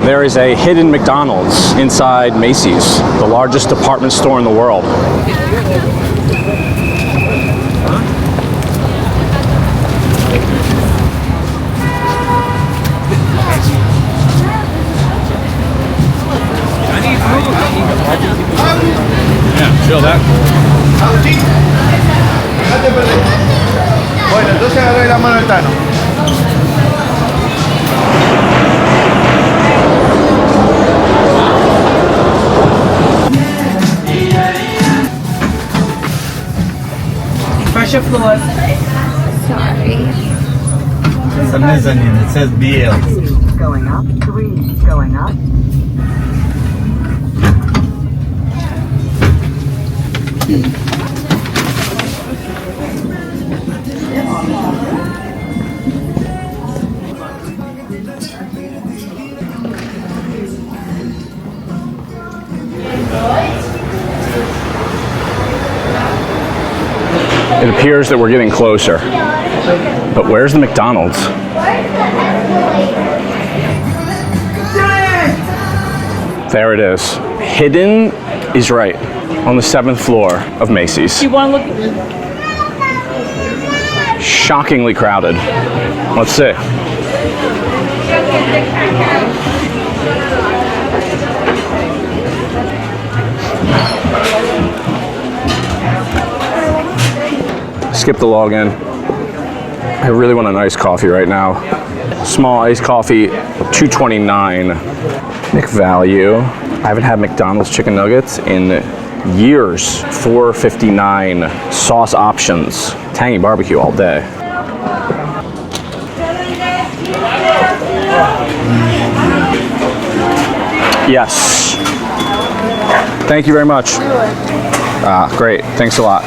There is a hidden McDonald's inside Macy's, the largest department store in the world. Yeah, chill that. Bueno, entonces agarré la mano al Tano. Pressure floor. Sorry. It's a mezzanine, it says BL. Going up, 3 going up. It appears that we're getting closer. But where's the McDonald's? There it is. Hidden is right, on the 7th floor of Macy's. You want to look at Shockingly crowded. Let's see. Skip the login. I really want an iced coffee right now. Small iced coffee, $2.29. McValue. I haven't had McDonald's chicken nuggets in years. $4.59. Sauce options. Tangy barbecue all day. Yes. Thank you very much. Great. Thanks a lot.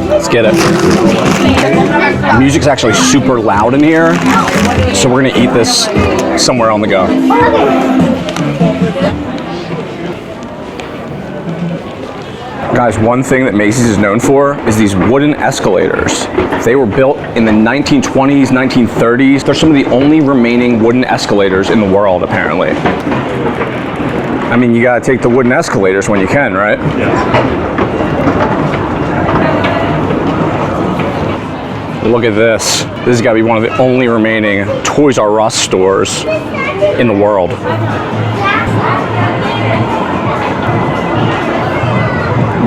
Let's get it. The music's actually super loud in here, so we're gonna eat this somewhere on the go. Guys, one thing that Macy's is known for is these wooden escalators. They were built in the 1920s, 1930s. They're some of the only remaining wooden escalators in the world, apparently. I mean, you gotta take the wooden escalators when you can, right? Yeah. Look at this. This has gotta be one of the only remaining Toys R Us stores in the world.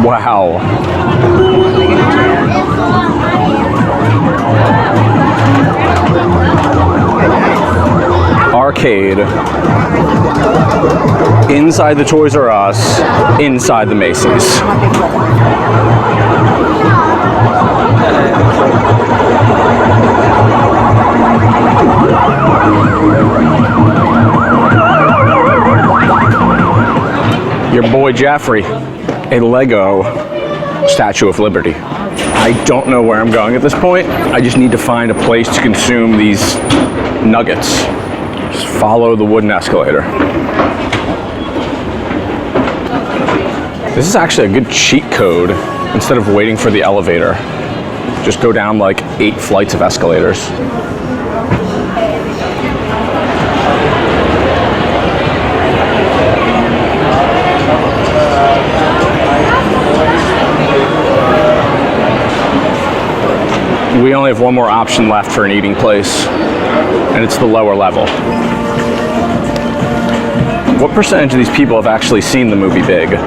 Wow. Arcade. Inside the Toys R Us, inside the Macy's. Your boy Jeffrey, a Lego Statue of Liberty. I don't know where I'm going at this point. I just need to find a place to consume these nuggets. Just follow the wooden escalator. This is actually a good cheat code. Instead of waiting for the elevator, just go down like 8 flights of escalators. We only have one more option left for an eating place, and it's the lower level. What percentage of these people have actually seen the movie Big?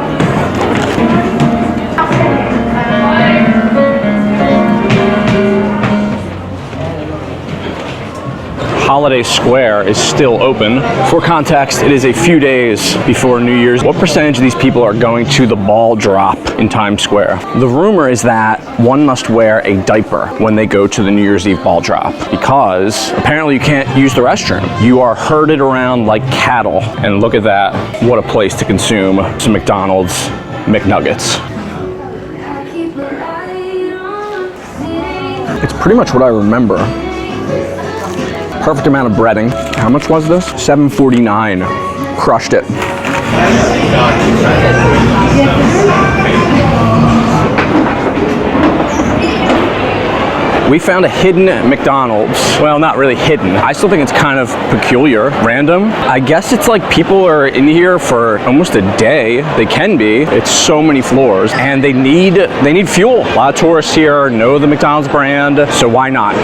Holiday Square is still open. For context, it is a few days before New Year's. What percentage of these people are going to the ball drop in Times Square? The rumor is that one must wear a diaper when they go to the New Year's Eve ball drop, because apparently you can't use the restroom. You are herded around like cattle. And look at that. What a place to consume some McDonald's McNuggets. It's pretty much what I remember. Perfect amount of breading. How much was this? $7.49. Crushed it. We found a hidden McDonald's. Well, not really hidden. I still think it's kind of peculiar. Well, not really hidden. I still think it's kind of peculiar, random. I guess it's like people are in here for almost a day. They can be. It's so many floors, and they need fuel. A lot of tourists here know the McDonald's brand, so why not?